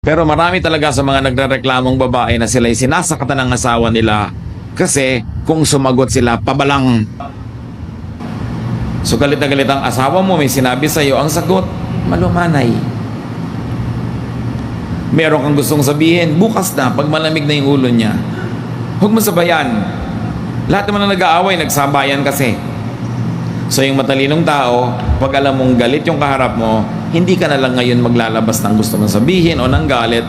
Pero marami talaga sa mga nagrereklamong babae na sila'y sinasakatan ng asawa nila kasi kung sumagot sila, pabalang. So galit na galit ang asawa mo, may sinabi sa'yo, ang sagot, malumanay. Meron kang gustong sabihin, bukas na, pag malamig na yung ulo niya. Huwag mo sabayan. Lahat naman na nag-aaway, nagsabayan kasi. So yung matalinong tao, pag alam mong galit yung kaharap mo, hindi ka na lang ngayon maglalabas ng gusto mong sabihin o ng galit,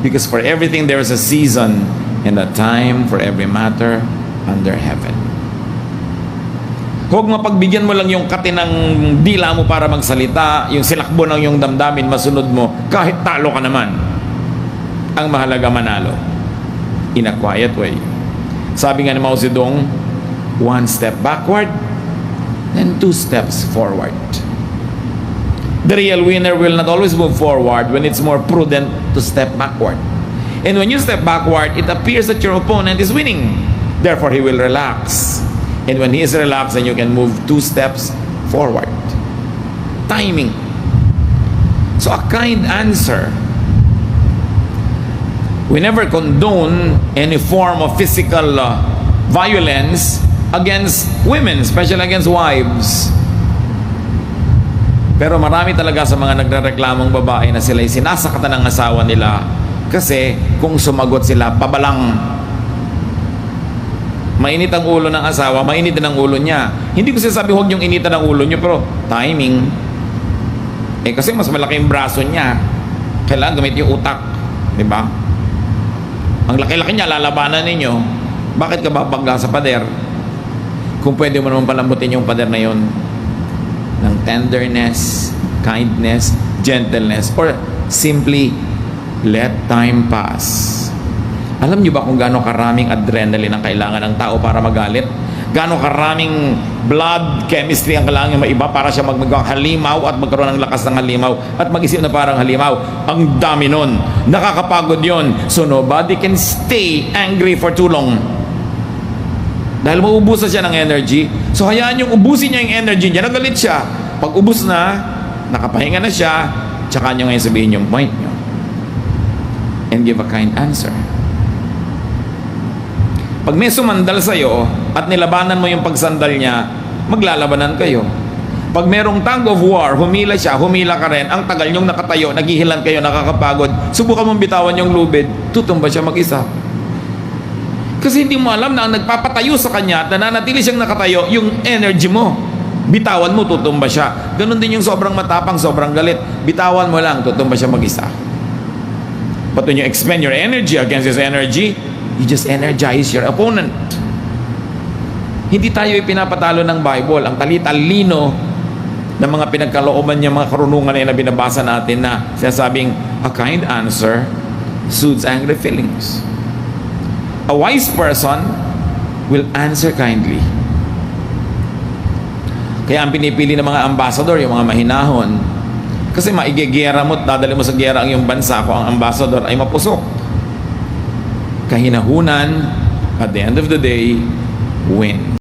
because for everything there is a season and a time for every matter under heaven. Huwag mapagbigyan mo lang yung katinang dila mo para magsalita, yung silakbo ng yung damdamin, masunod mo, kahit talo ka naman. Ang mahalaga manalo. In a quiet way. Sabi nga ni Mao Zedong, one step backward, then two steps forward. The real winner will not always move forward when it's more prudent to step backward. And when you step backward, it appears that your opponent is winning. Therefore, he will relax. And when he is relaxed, then you can move two steps forward. Timing. So a kind answer. We never condone any form of physical violence against women, especially against wives. Pero marami talaga sa mga nagrereklamong babae na sila'y sinasakatan ng asawa nila kasi kung sumagot sila, pabalang. Mainit ang ulo ng asawa, mainit din ang ulo niya. Hindi ko sinasabi huwag niyong initan ang ulo niyo, pero timing. Kasi mas malaki yung braso niya. Kailangan gamit yung utak. Diba? Ang laki-laki niya, lalabanan ninyo. Bakit ka babangga sa pader? Kung pwede mo naman palambutin yung pader na yun ng tenderness, kindness, gentleness, or simply let time pass. Alam niyo ba kung gaano karaming adrenaline ang kailangan ng tao para magalit? Gaano karaming blood chemistry ang kailangan maiba para siya maghalimaw at magkaroon ng lakas ng halimaw at mag-isip na parang halimaw. Ang dami nun. Nakakapagod yon. So nobody can stay angry for too long. Dahil mauubusan siya ng energy. So hayaan yung ubusin niya yung energy niya. Nagalit siya. Pag ubus na, nakapahinga na siya, tsaka niyo ngayon sabihin yung point niyo. And give a kind answer. Pag may sumandal sa'yo at nilabanan mo yung pagsandal niya, maglalabanan kayo. Pag merong tug of war, humila siya, humila ka rin, ang tagal niyong nakatayo, naghihilan kayo, nakakapagod, subukan mong bitawan yung lubid, tutumba siya mag-isa. Kasi hindi mo alam na ang nagpapatayo sa kanya at nananatili siyang nakatayo, yung energy mo. Bitawan mo, tutumba siya. Ganon din yung sobrang matapang, sobrang galit. Bitawan mo lang, tutumba siya mag-isa. But when you expend your energy against his energy, you just energize your opponent. Hindi tayo ipinapatalo ng Bible. Ang talitalino ng mga pinagkalooban niya, mga karunungan na binabasa natin na sinasabing, a kind answer soothes angry feelings. A wise person will answer kindly. Kaya ang pinipili ng mga ambassador, yung mga mahinahon, kasi maigegera mo at dadali mo sa gera ang iyong bansa kung ang ambassador ay mapusok. Kahinahunan, at the end of the day, win.